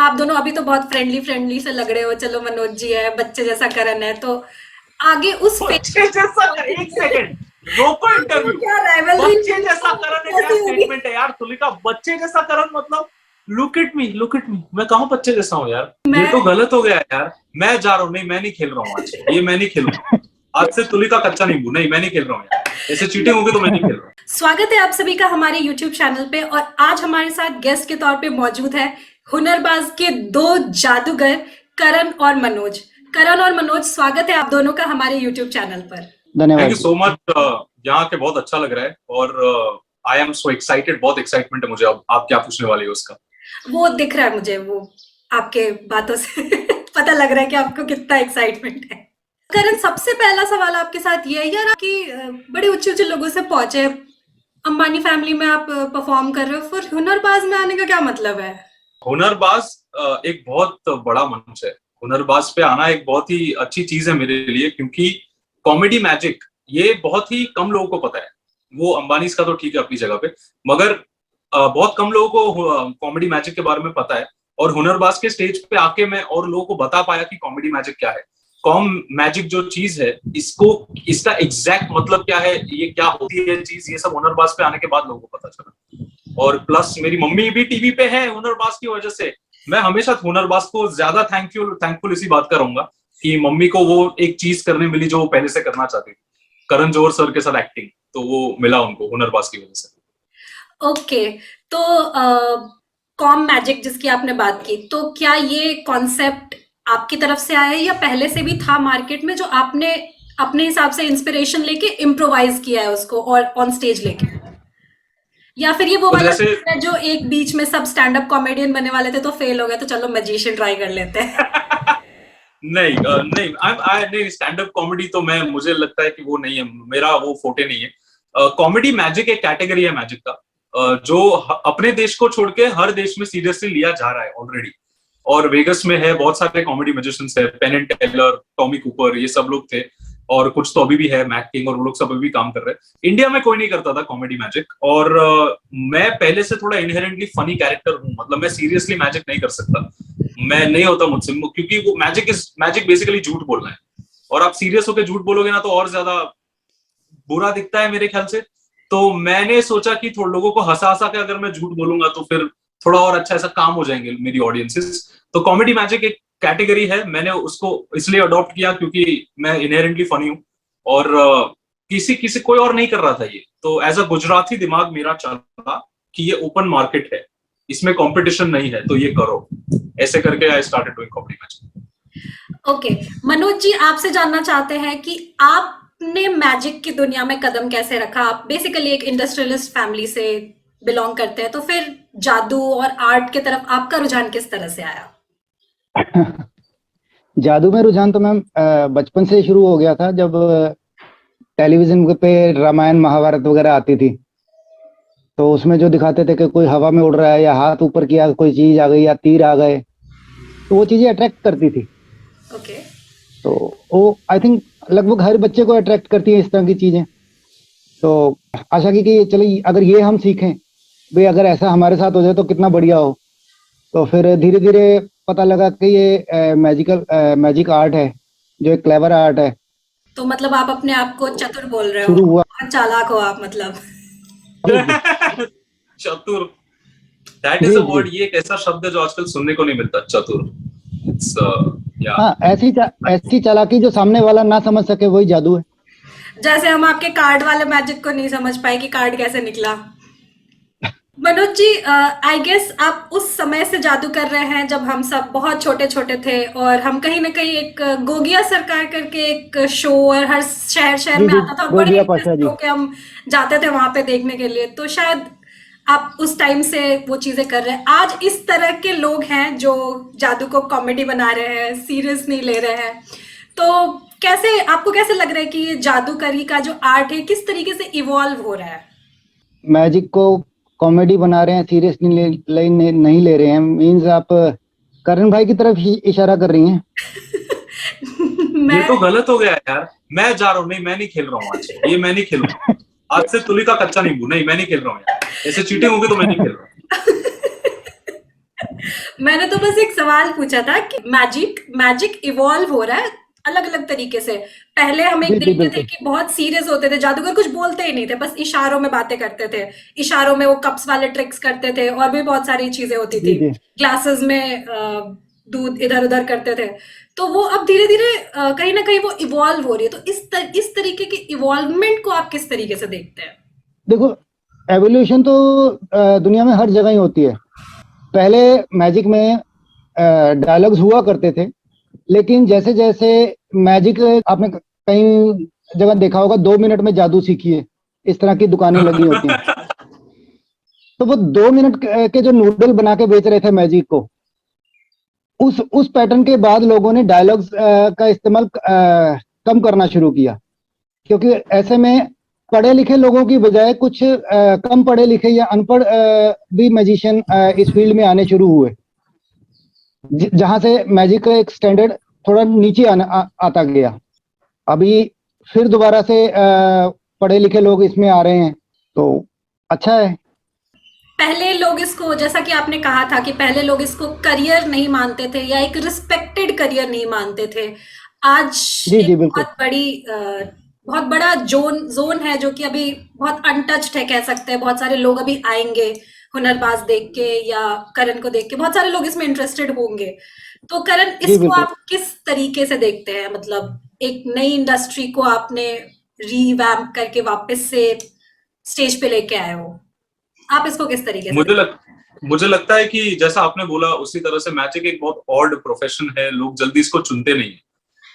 आप दोनों अभी तो बहुत फ्रेंडली फ्रेंडली से लग रहे हो, चलो मनोज जी है, बच्चे जैसा करण है, तो आगे उस फेज बच्चे जैसा एक सेकंड, रोको आगे वो इंटरव्यू। क्या राइवलरी बच्चे जैसा करण एक क्या कैसे होगी? स्टेटमेंट है यार तुलिका, बच्चे जैसा करण मतलब look at me, look at me, मैं कहाँ बच्चे जैसा हूँ यार, ये तो मैं गलत हो गया यार। मैं जा रहा हूँ, नहीं मैं नहीं खेल रहा हूँ आज, ये मैं नहीं खेलूंगा आज से तुलिका कच्चा नींबू, नहीं मैं नहीं खेल रहा हूँ यार, ऐसे चीटिंग होगी तो मैं नहीं खेल रहा हूँ। स्वागत है आप सभी का हमारे YouTube चैनल पे। और आज हमारे साथ गेस्ट के तौर पे मौजूद है हुनरबाज के दो जादूगर करण और मनोज। करण और मनोज, स्वागत है आप दोनों का हमारे YouTube चैनल पर। थैंक यू धन्यवाद। So much. यहाँ के बहुत अच्छा लग रहा है और आई एम सो एक्साइटेड, बहुत एक्साइटमेंट है मुझे। अब आप क्या पूछने वाले हो उसका? वो दिख रहा है मुझे, वो आपके बातों से पता लग रहा है कि आपको कितना एक्साइटमेंट है। करण, सबसे पहला सवाल आपके साथ ये है यार, कि बड़े ऊंचे ऊंचे लोगों से पहुंचे, अंबानी फैमिली में आप परफॉर्म कर रहे हो, फिर हुनरबाज में आने का क्या मतलब है? हुनरबाज एक बहुत बड़ा मंच है। हुनरबाज पे आना एक बहुत ही अच्छी चीज है मेरे लिए, क्योंकि कॉमेडी मैजिक ये बहुत ही कम लोगों को पता है। वो अंबानी का तो ठीक है अपनी जगह पे, मगर बहुत कम लोगों को कॉमेडी मैजिक के बारे में पता है। और हुनरबाज के स्टेज पे आके मैं और लोगों को बता पाया कि कॉमेडी मैजिक क्या है, कॉम मैजिक जो चीज है, इसको इसका एग्जैक्ट मतलब क्या है, ये क्या होती है चीज, ये सब हुनरबाज पे आने के बाद लोगों को पता चला। और प्लस मेरी मम्मी भी टीवी पे है हुनरबाज की वजह से। मैं हमेशा हुनरबाज को ज्यादा थैंकफुल इसी बात का रहूंगा कि मम्मी को वो एक चीज करने मिली जो वो पहले से करना चाहती थी, करण जौहर सर के साथ एक्टिंग, तो वो मिला उनको हुनरबाज की वजह से। ओके, तो कॉम मैजिक जिसकी आपने बात की, तो क्या ये कॉन्सेप्ट आपकी तरफ से आया है या पहले से भी था मार्केट में, जो आपने अपने हिसाब से इंस्पिरेशन लेके इम्प्रोवाइज किया है उसको और ऑन स्टेज लेके? या फिर ये वो तो वाला जैसे चीज़ है जो एक बीच में सब स्टैंड अप कॉमेडियन बनने वाले थे तो फेल हो गए, तो चलो मैजिशियन ट्राई कर लेते हैं? नहीं नहीं, नहीं, स्टैंड अप कॉमेडी तो मैं, मुझे लगता है कि वो नहीं है मेरा, वो फोटे नहीं है। कॉमेडी मैजिक एक कैटेगरी है मैजिक का, जो अपने देश को छोड़ के हर देश में सीरियसली लिया जा रहा है ऑलरेडी। और वेगस में है, बहुत सारे कॉमेडी मैजिशियंस है, Penn and Teller, Tommy Cooper, ये सब लोग थे। और कुछ तो अभी भी है, मैक किंग, और वो लोग सब अभी भी काम कर रहे हैं। इंडिया में कोई नहीं करता था कॉमेडी मैजिक। और मैं पहले से थोड़ा इनहेरेंटली फनी कैरेक्टर हूँ, मतलब मैं सीरियसली मैजिक नहीं कर सकता, मैं नहीं होता मुझसे, क्योंकि वो मैजिक बेसिकली झूठ बोलना है। और आप सीरियस होकर झूठ बोलोगे ना तो और ज्यादा बुरा दिखता है मेरे ख्याल से। तो मैंने सोचा कि थोड़ा लोगों को हंसा हंसा के अगर मैं झूठ बोलूंगा तो फिर थोड़ा और अच्छा ऐसा काम हो जाएंगे मेरी ऑडियंसेस। तो कॉमेडी मैजिक एक कैटेगरी है, मैंने उसको इसलिए अडॉप्ट किया क्योंकि मैं इनहेरेंटली फनी हूँ। और किसी किसी कोई और नहीं कर रहा था ये, तो एज अ गुजराती दिमाग मेरा चला कि ये ओपन मार्केट है, इसमें कंपटीशन नहीं है, तो ये करो। ऐसे करके I started doing comedy magic. Okay, Manoj ji आपसे जानना चाहते हैं कि आपने मैजिक की दुनिया में कदम कैसे रखा? आप बेसिकली एक इंडस्ट्रियलिस्ट फैमिली से बिलोंग करते हैं, तो फिर जादू और आर्ट की तरफ आपका रुझान किस तरह से आया? जादू में रुझान तो मैम बचपन से शुरू हो गया था, जब टेलीविजन पे रामायण महाभारत वगैरह आती थी, तो उसमें जो दिखाते थे कि कोई हवा में उड़ रहा है या हाथ ऊपर किया कोई चीज आ गई या तीर आ गए, तो वो चीजें अट्रैक्ट करती थी। ओके। तो वो आई थिंक लगभग हर बच्चे को अट्रैक्ट करती है इस तरह की चीजें। तो आशा की कि चलो अगर ये हम सीखें भाई, अगर ऐसा हमारे साथ हो जाए तो कितना बढ़िया हो। तो फिर धीरे धीरे पता लगा कि ये मैजिक आर्ट है, जो एक क्लेवर आर्ट है। तो मतलब आप अपने आप को चतुर बोल रहे हो, शुरू हुआ। बहुत चालाक हो आप मतलब। जी जी चतुर, that is G A G. Word, ये एक ऐसा शब्द है जो आजकल सुनने को नहीं मिलता, चतुर। इट्स या हाँ, ऐसी चालाकी जो सामने वाला ना समझ सके, वही जादू है। जैसे हम आपके कार्ड वाले मैजिक को नहीं समझ पाए कि कार्ड कैसे निकला। मनोज जी, आई गेस आप उस समय से जादू कर रहे हैं जब हम सब बहुत छोटे छोटे थे, और हम कहीं ना कहीं एक गोगिया सरकार करके एक शो और हर शहर शहर जी में जी, आता था, बड़े गोगिया पाशा इंटरेस्ट जी। होके हम जाते थे वहां पे देखने के लिए। तो शायद आप उस टाइम से वो चीजें कर रहे हैं। आज इस तरह के लोग हैं जो जादू को कॉमेडी बना रहे हैं, सीरियस नहीं ले रहे हैं। तो कैसे आपको कैसे लग रहा है कि ये जादूगरी का जो आर्ट है किस तरीके से इवॉल्व हो रहा है? मैजिक को कॉमेडी बना रहे हैं, सीरियस नहीं ले रहे हैं, मीन्स आप करण भाई की तरफ ही इशारा कर रही हैं। ये मैं तो गलत हो गया यार। मैं जा रहा हूँ, नहीं मैं नहीं खेल रहा हूँ आज, ये मैं नहीं खेलूंगा आज से तुलिका कच्चा नींबू, नहीं मैं नहीं खेल रहा हूँ यार, ऐसे चीटिंग होगी तो मैं नहीं खेल रहा हूँ। मैंने तो बस एक सवाल पूछा था कि मैजिक मैजिक इवॉल्व हो रहा है अलग अलग तरीके से। पहले हम एक जी जी देखते थे बिल्कुल। कि बहुत सीरियस होते थे, जादूगर कुछ बोलते ही नहीं थे, बस इशारों में बातें करते थे। इशारों में वो कप्स वाले ट्रिक्स करते थे और भी बहुत सारी चीजें होती जी थी। जी। ग्लासेस में दूध इधर उधर करते थे। तो वो अब धीरे धीरे कहीं ना कहीं वो इवॉल्व हो रही है। तो इस तरीके की इवॉल्वमेंट को आप किस तरीके से देखते हैं? देखो, एवोल्यूशन तो दुनिया में हर जगह ही होती है। पहले मैजिक में डायलॉग्स हुआ करते थे, लेकिन जैसे जैसे मैजिक, आपने कहीं जगह देखा होगा 2 मिनट में जादू सीखिए, इस तरह की दुकानें लगी होती हैं। तो वो 2 मिनट के जो नूडल बना के बेच रहे थे मैजिक को, उस पैटर्न के बाद लोगों ने डायलॉग्स का इस्तेमाल कम करना शुरू किया, क्योंकि ऐसे में पढ़े लिखे लोगों की बजाय कुछ कम पढ़े लिखे या अनपढ़ भी मैजिशियन इस फील्ड में आने शुरू हुए, जहां से मैजिक का एक स्टैंडर्ड थोड़ा नीचे आता गया। अभी फिर दोबारा से पढ़े लिखे लोग इसमें आ रहे हैं, तो अच्छा है। पहले लोग इसको, जैसा कि आपने कहा था कि पहले लोग इसको करियर नहीं मानते थे या एक रिस्पेक्टेड करियर नहीं मानते थे। आज जी एक जी बिल्कुल। बहुत बड़ा जोन जोन है जो कि अभी बहुत अनटच्ड है कह सकते हैं। बहुत सारे लोग अभी आएंगे हुनरबाज देख के या करण को देख के, बहुत सारे लोग इसमें इंटरेस्टेड होंगे। तो करण, जी इसको बिल्कुल। आप किस तरीके से देखते हैं? मतलब एक नई इंडस्ट्री को आपने रीवैम्प करके वापस से स्टेज पे लेके आए हो, आप इसको किस तरीके से मुझे देखते लग मुझे लगता है कि जैसा आपने बोला उसी तरह से मैजिक एक बहुत ऑड प्रोफेशन है, लोग जल्दी इसको चुनते नहीं है।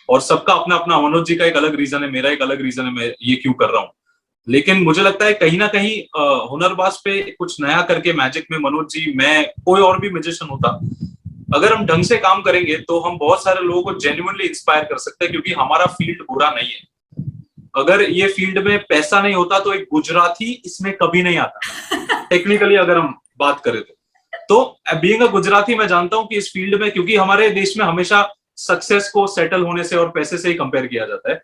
और सबका अपना अपना, मनोज जी का एक अलग रीजन है, मेरा एक अलग रीजन है, मैं ये क्यों कर रहा हूँ। लेकिन मुझे लगता है कहीं ना कहीं हुनरबाज पे कुछ नया करके मैजिक में मनोज जी, मैं, कोई और भी म्यूजिशियन होता, अगर हम ढंग से काम करेंगे तो हम बहुत सारे लोगों को जेन्युइनली इंस्पायर कर सकते हैं, क्योंकि हमारा फील्ड बुरा नहीं है। अगर ये फील्ड में पैसा नहीं होता तो एक गुजराती इसमें कभी नहीं आता, हैं? टेक्निकली अगर हम बात करें तो बीइंग अ गुजराती मैं जानता हूं कि इस फील्ड में, क्योंकि हमारे देश में हमेशा सक्सेस को सेटल होने से और पैसे से ही कंपेयर किया जाता है,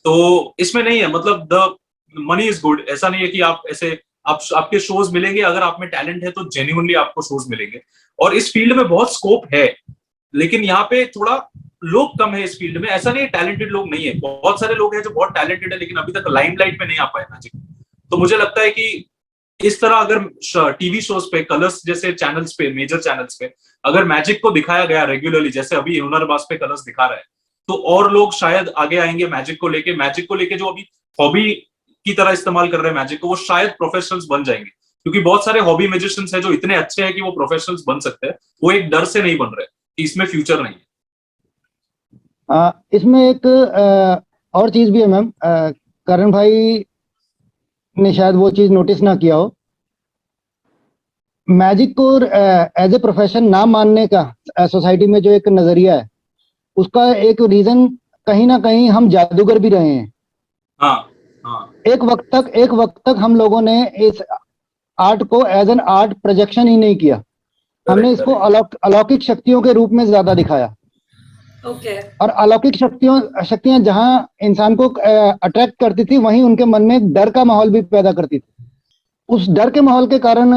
तो इसमें नहीं है। मतलब द मनी इज गुड, ऐसा नहीं है कि आप ऐसे, आपके शोज मिलेंगे, अगर आप में टैलेंट है तो जेन्युइनली आपको शोज मिलेंगे। और इस फील्ड में बहुत स्कोप है, लेकिन यहाँ पे थोड़ा लोग कम है इस फील्ड में। ऐसा नहीं है टैलेंटेड लोग नहीं है, बहुत सारे लोग हैं जो बहुत टैलेंटेड है, लेकिन अभी तक लाइमलाइट में नहीं आ पाए मैजिक। तो मुझे लगता है कि इस तरह अगर टीवी शोज पे, कलर्स जैसे चैनल्स पे, मेजर चैनल्स पे अगर मैजिक को दिखाया गया रेगुलरली, जैसे अभी हुनरबाज पे कलर्स दिखा रहा है, तो और लोग शायद आगे आएंगे मैजिक को लेके जो अभी हॉबी की तरह इस्तेमाल कर रहे हैं मैजिक को, वो शायद प्रोफेशनल्स बन जाएंगे। क्योंकि बहुत सारे हॉबी म्यूजिशियंस हैं जो इतने अच्छे हैं कि वो प्रोफेशनल्स बन सकते हैं, वो एक डर से नहीं बन रहे कि इसमें फ्यूचर नहीं है। इसमें एक और चीज भी है मैम, करण भाई ने शायद वो चीज नोटिस ना किया हो। मैजिक को एज ए प्रोफेशन ना मानने का सोसाइटी में जो एक नजरिया है, उसका एक रीजन कहीं ना कहीं हम जादूगर भी रहे हैं। हाँ हाँ। एक वक्त तक हम लोगों ने इस आर्ट को एज एन आर्ट प्रोजेक्शन ही नहीं किया। हमने करेक्ट इसको करेक्ट। अलौकिक शक्तियों के रूप में ज्यादा दिखाया। ओके। और अलौकिक शक्तियां जहां इंसान को अट्रैक्ट करती थी, वहीं उनके मन में एक डर का माहौल भी पैदा करती थी। उस डर के माहौल के कारण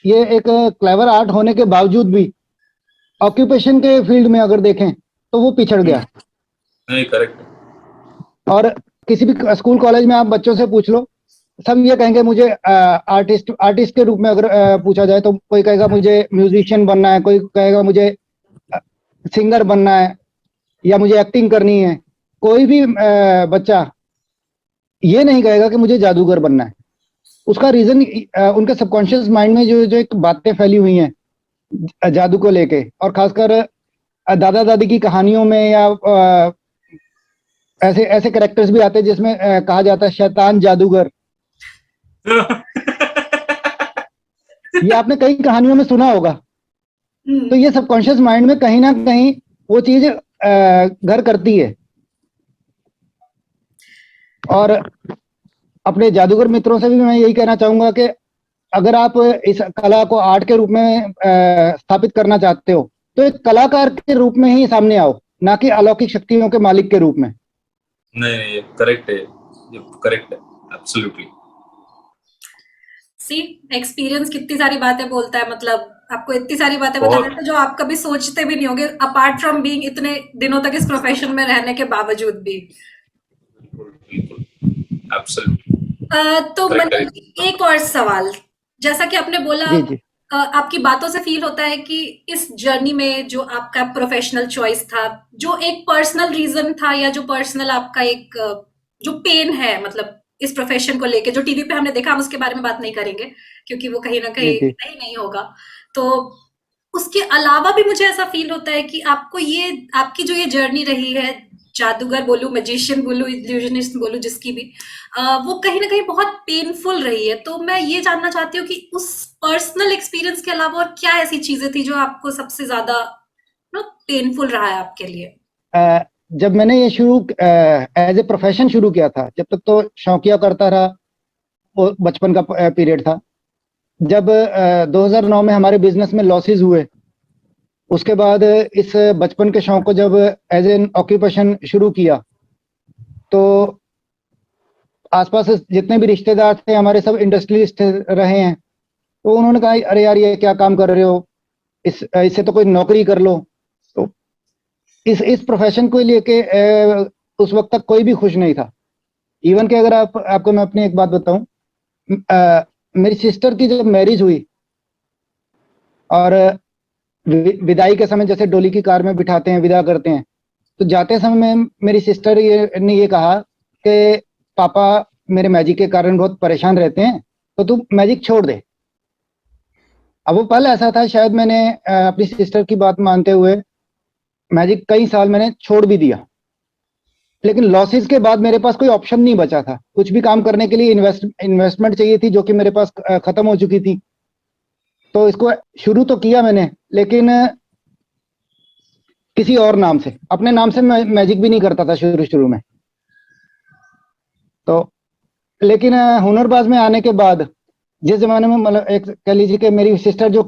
ये एक क्लेवर आर्ट होने के बावजूद भी ऑक्यूपेशन के फील्ड में अगर देखें तो वो पिछड़ गया। नहीं, करेक्ट। और किसी भी स्कूल कॉलेज में आप बच्चों से पूछ लो, सब ये कहेंगे मुझे आर्टिस्ट आर्टिस्ट के रूप में अगर पूछा जाए तो कोई कहेगा मुझे म्यूजिशियन बनना है, कोई कहेगा मुझे सिंगर बनना है या मुझे एक्टिंग करनी है। कोई भी बच्चा ये नहीं कहेगा कि मुझे जादूगर बनना है। उसका रीजन उनके सबकॉन्शियस माइंड में जो जो एक बातें फैली हुई हैं जादू को लेके, और खासकर दादा दादी की कहानियों में या ऐसे ऐसे कैरेक्टर्स भी आते हैं जिसमें कहा जाता है शैतान जादूगर। ये आपने कई कहानियों में सुना होगा। तो ये सबकॉन्शियस माइंड में कहीं ना कहीं वो चीज घर करती है। और अपने जादूगर मित्रों से भी मैं यही कहना चाहूंगा कि अगर आप इस कला को आर्ट के रूप में स्थापित करना चाहते हो, तो एक कलाकार के रूप में ही सामने आओ, ना कि अलौकिक शक्तियों के मालिक के रूप में। नहीं नहीं, ये करेक्ट है, ये करेक्ट है, एब्सोल्युटली। सी, एक्सपीरियंस कितनी सारी बातें बोलता है। मतलब आपको इतनी सारी बातें बता बहुत देते हैं जो आप कभी सोचते भी नहीं होंगे, अपार्ट फ्रॉम बीइंग इतने दिनों तक इस प्रोफेशन में रहने के बावजूद भी। बिल्कुल एब्सोल्युटली तो करेक्ट मतलब करेक्ट। एक और सवाल, जैसा कि आपने बोला, जी जी आपकी बातों से फील होता है कि इस जर्नी में जो आपका प्रोफेशनल चॉइस था, जो एक पर्सनल रीजन था, या जो पर्सनल आपका एक जो पेन है, मतलब इस प्रोफेशन को लेके जो टीवी पे हमने देखा, हम उसके बारे में बात नहीं करेंगे क्योंकि वो कहीं ना जी कहीं जी सही नहीं होगा। तो उसके अलावा भी मुझे ऐसा फील होता है कि आपको ये आपकी जो ये जर्नी रही है, जादूगर बोलूं, मैजिशियन बोलूं, इल्यूजनिस्ट बोलूं, जिसकी भी, वो कहीं ना कहीं बहुत पेनफुल रही है। तो मैं ये जानना चाहती हूँ कि उस पर्सनल एक्सपीरियंस के अलावा और क्या ऐसी चीजें थी जो आपको सबसे ज्यादा पेनफुल रहा है आपके लिए। अ, जब मैंने ये शुरू एज ए प्रोफेशन शुरू किया था, जब तक तो शौकिया करता रहा, वो बचपन का पीरियड था। जब 2009 में हमारे बिजनेस में लॉसेस हुए, उसके बाद इस बचपन के शौक को जब एज एन ऑक्यूपेशन शुरू किया, तो आसपास जितने भी रिश्तेदार थे हमारे, सब इंडस्ट्रियलिस्ट रहे हैं। तो उन्होंने कहा, अरे यार ये क्या काम कर रहे हो, इससे तो कोई नौकरी कर लो। तो इस प्रोफेशन को लेके उस वक्त तक कोई भी खुश नहीं था। इवन कि अगर आपको मैं अपनी एक बात बताऊं, मेरी सिस्टर की जब मैरिज हुई, और विदाई के समय जैसे डोली की कार में बिठाते हैं, विदा करते हैं, तो जाते समय में मेरी सिस्टर ने ये कहा कि पापा मेरे मैजिक के कारण बहुत परेशान रहते हैं, तो तू मैजिक छोड़ दे। अब वो पल ऐसा था, शायद मैंने अपनी सिस्टर की बात मानते हुए मैजिक कई साल मैंने छोड़ भी दिया। लेकिन लॉसेस के बाद मेरे पास कोई ऑप्शन नहीं बचा था, कुछ भी काम करने के लिए इन्वेस्टमेंट चाहिए थी, जो कि मेरे पास खत्म हो चुकी थी। तो इसको शुरू तो किया मैंने, लेकिन किसी और नाम से, अपने नाम से मैं मैजिक भी नहीं करता था शुरू शुरू में। तो लेकिन हुनरबाज में आने के बाद, जिस जमाने में, मतलब एक कह लीजिए कि मेरी सिस्टर जो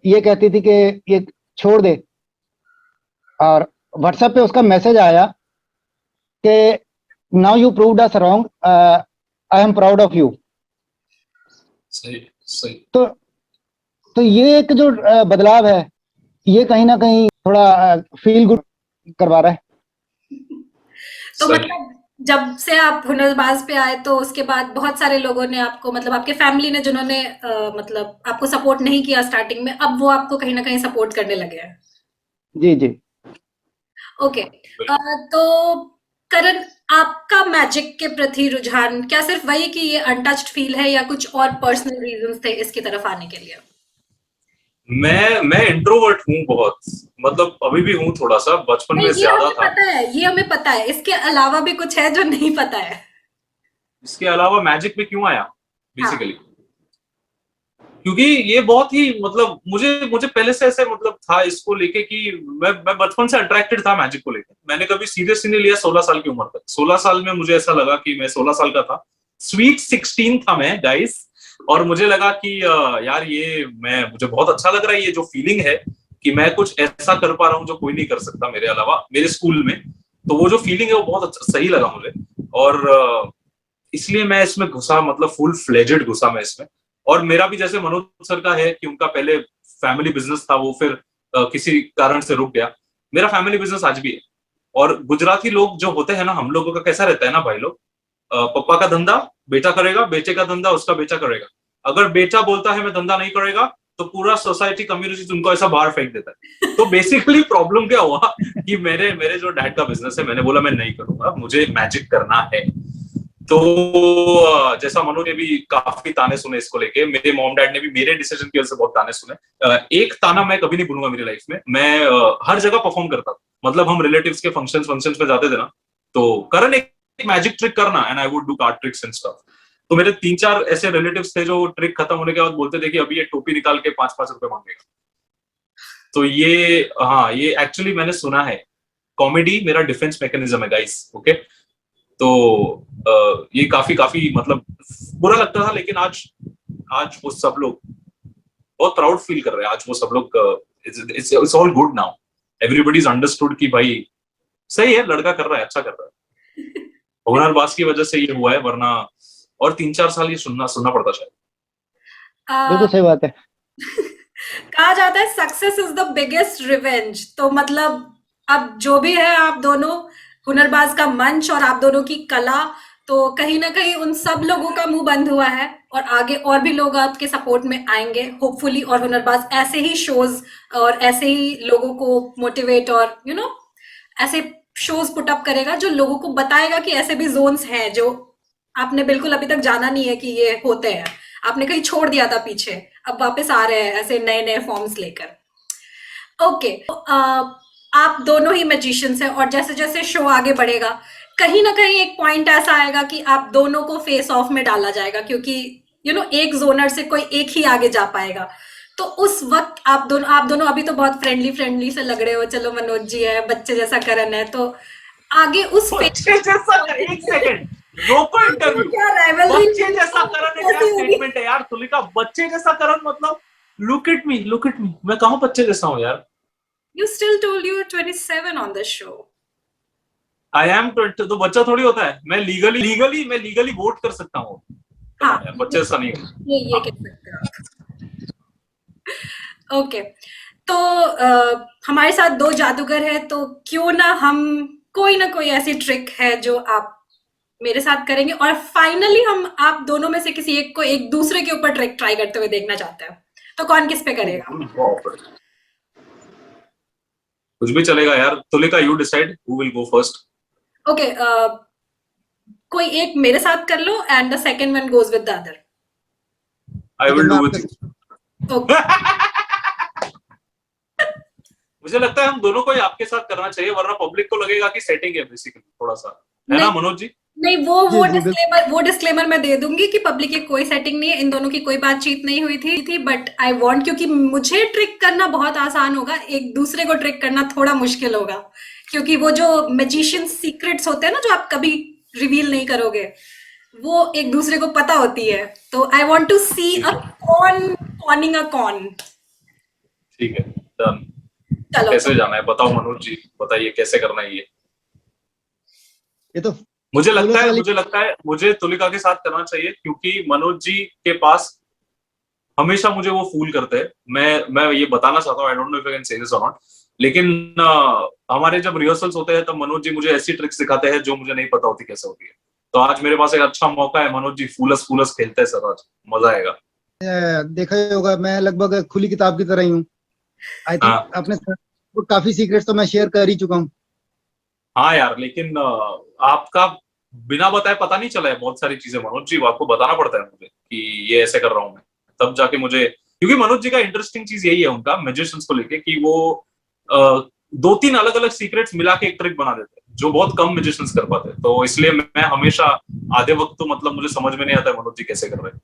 ये कहती थी कि ये छोड़ दे, और व्हाट्सएप पे उसका मैसेज आया कि now you proved us wrong, I am proud of you. सही सही। तो ये एक जो बदलाव है, ये कहीं ना कहीं थोड़ा फील गुड करवा रहा है। तो सही मतलब जब से आप हुनरबाज पे आए, तो उसके बाद बहुत सारे लोगों ने आपको, मतलब आपके फैमिली ने, जिन्होंने मतलब आपको सपोर्ट नहीं किया स्टार्टिंग में, अब वो आपको कहीं ना कहीं सपोर्ट करने लगे हैं। जी जी ओके। तो करण, आपका मैजिक के प्रति रुझान क्या सिर्फ वही कि ये अनटच्ड फील है, या कुछ और पर्सनल रीजंस थे इसकी तरफ आने के लिए? मैं इंट्रोवर्ट हूँ बहुत, मतलब अभी भी हूँ, थोड़ा सा बचपन नहीं, में ये ज्यादा हमें था। पता है, ये हमें पता है, इसके अलावा भी कुछ है जो नहीं पता है। इसके अलावा मैजिक में क्यों आया हाँ। बेसिकली, क्योंकि ये बहुत ही, मतलब मुझे मुझे पहले से ऐसे मतलब था इसको लेके कि मैं बचपन से अट्रैक्टेड था मैजिक को लेके। मैंने कभी सीरियसली नहीं लिया 16 साल की उम्र तक। 16 साल में मुझे ऐसा लगा कि मैं 16 साल का था, स्वीट 16 था मैं गाइस, और मुझे लगा कि यार ये मैं मुझे बहुत अच्छा लग रहा है, ये जो फीलिंग है कि मैं कुछ ऐसा कर पा रहा हूँ जो कोई नहीं कर सकता मेरे अलावा, मेरे स्कूल में। तो वो जो फीलिंग है वो बहुत अच्छा, सही लगा मुझे, और इसलिए मैं इसमें घुसा, मतलब फुल फ्लेजेड घुसा मैं इसमें। और मेरा भी जैसे मनोज सर का है कि उनका पहले फैमिली बिजनेस था, वो फिर किसी कारण से रुक गया। मेरा फैमिली बिजनेस आज भी है। और गुजराती लोग जो होते हैं ना, हम लोगों का कैसा रहता है ना भाई लोग, पप्पा का धंधा बेटा करेगा, बेटे का धंधा उसका बेटा करेगा। अगर बेटा बोलता है मैं धंधा नहीं करेगा, तो पूरा सोसाइटी कम्युनिटी उनको ऐसा बाहर फेंक देता है। तो बेसिकली प्रॉब्लम क्या हुआ कि मेरे मेरे जो डैड का बिजनेस है, मैंने बोला मैं नहीं करूंगा, मुझे मैजिक करना है। तो जैसा मनोज ने भी काफी ताने सुने इसको लेके, मेरे मॉम डैड ने भी मेरे डिसीजन की वजह से बहुत ताने सुने। एक ताना मैं कभी नहीं भूलूंगा मेरी लाइफ में, मैं हर जगह परफॉर्म करता था। मतलब हम रिलेटिव्स के फंक्शंस में जाते थे ना, तो करण एक मैजिक ट्रिक करना, and I would do card tricks and stuff. तो मेरे 3-4 ऐसे रिलेटिव्स थे जो ट्रिक खत्म होने के बाद बोलते थे कि अभी ये टोपी निकाल के 5-5 रुपए मांगेगा। तो ये, हाँ, ये एक्चुअली मैंने सुना है, कॉमेडी मेरा डिफेंस मैकेनिज्म है गाइस, ओके। तो ये काफी काफी मतलब बुरा लगता था, लेकिन आज आज वो सब लोग बहुत प्राउड फील कर रहे हैं। आज वो सब लोग, it's all good now, everybody is understood कि भाई सही है, लड़का कर रहा है, अच्छा कर रहा है। हुनरबाज की वजह से ये हुआ है, वरना और 3-4 साल ये सुनना सुनना पड़ता शायद। आ, बिल्कुल सही बात है। कहा जाता है success is the biggest revenge. तो मतलब अब जो भी है, आप दोनों हुनरबाज का मंच और आप दोनों की कला, तो कहीं ना कहीं उन सब लोगों का मुंह बंद हुआ है और आगे और भी लोग आपके सपोर्ट में आएंगे होपफुली। और हुनरबाज ऐसे ही शोज और ऐसे ही लोगों को मोटिवेट और ऐसे शोज पुट अप करेगा जो लोगों को बताएगा कि ऐसे भी जोन्स हैं जो आपने बिल्कुल अभी तक जाना नहीं है कि ये होते हैं। आपने कहीं छोड़ दिया था पीछे, अब वापस आ रहे हैं ऐसे नए नए फॉर्म्स लेकर। ओके, तो आप दोनों ही मैजिशियंस हैं और जैसे जैसे शो आगे बढ़ेगा कहीं ना कहीं एक पॉइंट ऐसा आएगा कि आप दोनों को फेस ऑफ में डाला जाएगा, क्योंकि एक जोनर से कोई एक ही आगे जा पाएगा। तो उस वक्त आप दोनों अभी तो बहुत फ्रेंडली फ्रेंडली से लग रहे हो, चलो मनोज जी है, बच्चे जैसा करण है, तो आगे उस बच्चे जैसा एक सेकंड, रोको इंटरव्यू। क्या राइवलरी बच्चे जैसा करण है, क्या कैसी होगी? स्टेटमेंट है यार तुलिका। बच्चे जैसा करण मतलब look at me, look at me, मैं कहाँ बच्चे जैसा हूँ यार। You still told you were 27 on the show. I am 20, तो बच्चा थोड़ी होता है। मैं लीगली वोट कर सकता हूँ। हाँ, बच्चे जैसा नहीं हूँ। ये कह सकते हो आप। ओके, तो हमारे साथ दो जादूगर हैं, तो क्यों ना हम कोई ना कोई ऐसी ट्रिक है जो आप मेरे साथ करेंगे और फाइनली हम आप दोनों में से किसी एक को एक दूसरे के ऊपर ट्रिक ट्राई करते हुए देखना चाहते हैं। तो कौन किस पे करेगा? कुछ भी चलेगा यार। Tulika, you decide who will go first. Okay, कोई एक मेरे साथ कर लो and the second one goes with the other. I will मैं डू आपके विद साथ- यू। ओके, मुझे लगता है हम दोनों को ही आपके साथ करना चाहिए, वरना पब्लिक को लगेगा कि सेटिंग है बेसिकली थोड़ा सा, है ना नहीं मनोज जी? नहीं, जी जी बिल्कुल। वो डिस्क्लेमर मैं दे दूंगी कि पब्लिक की कोई सेटिंग नहीं है, इन दोनों की कोई बातचीत नहीं हुई थी। बट आई वांट, क्योंकि मुझे ट्रिक करना बहुत आसान होगा, एक दूसरे को ट्रिक करना थोड़ा मुश्किल होगा, क्योंकि वो जो मैजिशियन सीक्रेट्स होते हैं ना जो आप कभी रिवील नहीं करोगे, वो एक दूसरे को पता होती है। तो आई वांट टू सी ठीक अ है, कॉन कॉनिंग अ कॉन। ठीक है, डन। तो चलो, तो कैसे जाना है बताओ मनोज जी, बताइए कैसे करना है ये। ये तो मुझे लगता पुलिस है वाली। मुझे लगता है मुझे तुलिका के साथ करना चाहिए, क्योंकि मनोज जी के पास हमेशा मुझे वो फूल करते हैं। मैं ये बताना चाहता हूँ, I don't know if I can say this और नॉट, लेकिन हमारे जब रिहर्सल्स होते हैं तब मनोज जी मुझे ऐसी ट्रिक्स सिखाते हैं जो मुझे नहीं पता होती कैसे होती है। तो आज मेरे पास एक अच्छा मौका है। मनोज जी फूलस फूलस खेलते हैं सर, आज मजा आएगा। देखा ही होगा, मैं लगभग खुली किताब की तरह ही हूँ। आई थिंक हाँ अपने साथ वो काफी सीक्रेट्स तो मैं शेयर कर ही चुका हूँ। हाँ यार, लेकिन आपका बिना बताए पता नहीं चला है बहुत सारी चीजें मनोज जी, आपको बताना पड़ता है मुझे कि ये ऐसे कर रहा हूँ मैं, तब जाके मुझे। क्योंकि मनोज जी का इंटरेस्टिंग चीज यही है उनका मैजिशियंस को लेके, कि वो दो तीन अलग अलग सीक्रेट्स मिला के एक ट्रिक बना देते हैं जो बहुत कम मैजिशियंस कर पाते हैं। तो इसलिए मैं हमेशा आधे वक्त तो मतलब मुझे समझ में नहीं आता है मनोज जी कैसे कर रहे हैं।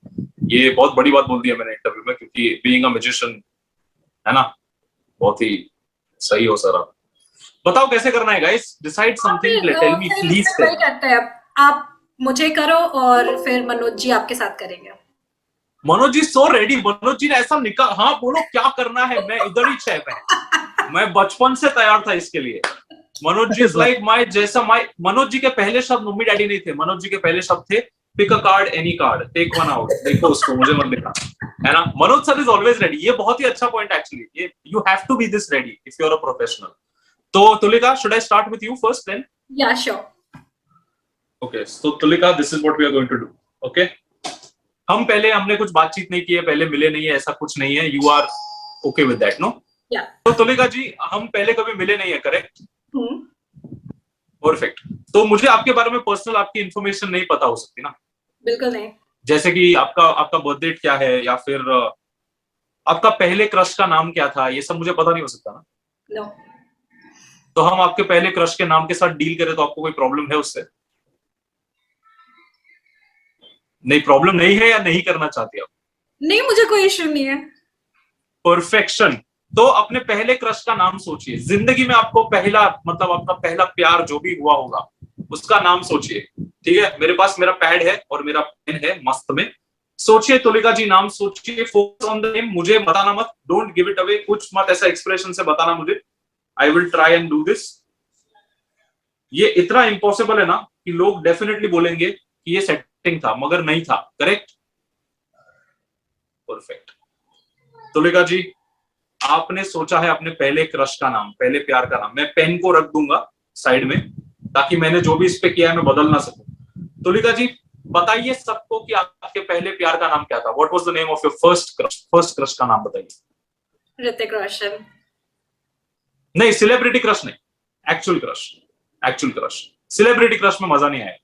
ये बहुत बड़ी बात बोल दी है मैंने इंटरव्यू में, क्योंकि बीइंग अ मैजिशियन, है ना, बहुत ही सही हो सर आप। बताओ कैसे करना है guys, decide something, tell me please फिर टेल वही मी। करते हैं। आप मुझे करो और फिर मनोज जी आपके साथ करेंगे। मनोज जी सो रेडी, मनोज जी ने ऐसा निकाल, हाँ बोलो क्या करना है, मैं इधर ही शेफ है। मैं बचपन से तैयार था इसके लिए। मनोज जी अरे इज वाह। लाइक माय जैसा माय। मनोज जी के पहले शब्द मम्मी डैडी नहीं थे, मनोज जी के पहले शब्द थे pick a card, any card, take one out, देखो उसको, मुझे मत लिखना, है ना। Manoj sir is always ready. ये बहुत ही अच्छा पॉइंट एक्चुअली, ये you have to be this ready if you are a professional. तो Tulika, should I start with you first then? या sure. Okay, so Tulika, this is what we are going to do. Okay, हमने कुछ बातचीत नहीं की है, पहले मिले नहीं है, ऐसा कुछ नहीं है। You are okay with that, no? Yeah. तो तुलिका जी, हम पहले कभी मिले नहीं है, करेक्ट? हम्म। परफेक्ट। तो मुझे आपके बारे में पर्सनल आपकी इंफॉर्मेशन नहीं पता हो सकती ना, बिल्कुल नहीं। जैसे कि आपका आपका बर्थ डेट क्या है, या फिर आपका पहले क्रश का नाम क्या था, ये सब मुझे पता नहीं हो सकता ना। नो। तो हम आपके पहले क्रश के नाम के साथ डील करें तो आपको कोई प्रॉब्लम है उससे? नहीं, प्रॉब्लम नहीं है, या नहीं करना चाहती आप? नहीं, मुझे कोई इश्यू नहीं है। परफेक्शन। तो अपने पहले क्रश का नाम सोचिए। जिंदगी में आपको पहला, मतलब आपका पहला प्यार जो भी हुआ होगा उसका नाम सोचिए। ठीक है, मेरे पास मेरा पैड है और मेरा पेन है मस्त में। सोचिए तुलिका जी, नाम सोचिए, फोकस ऑन द नेम। मुझे बताना मत, डोंट गिव इट अवे, कुछ मत ऐसा एक्सप्रेशन से बताना मुझे। I will try and do this. ये इतना इम्पॉसिबल है ना कि लोग डेफिनेटली बोलेंगे कि ये सेटिंग था, मगर नहीं था। करेक्ट? परफेक्ट। तुलिका जी, आपने सोचा है अपने पहले क्रश का नाम, पहले प्यार का नाम, मैं पेन को रख दूंगा साइड में ताकि मैंने जो भी इस पे किया है मैं बदल ना सकूं। तुलिका जी बताइए सबको कि आपके पहले प्यार का नाम क्या था? What was the name of your first crush का नाम बताइए। ऋतिक रोशन। नहीं, सेलिब्रिटी क्रश नहीं, actual crush. Actual crush, celebrity crush में मजा नहीं आया।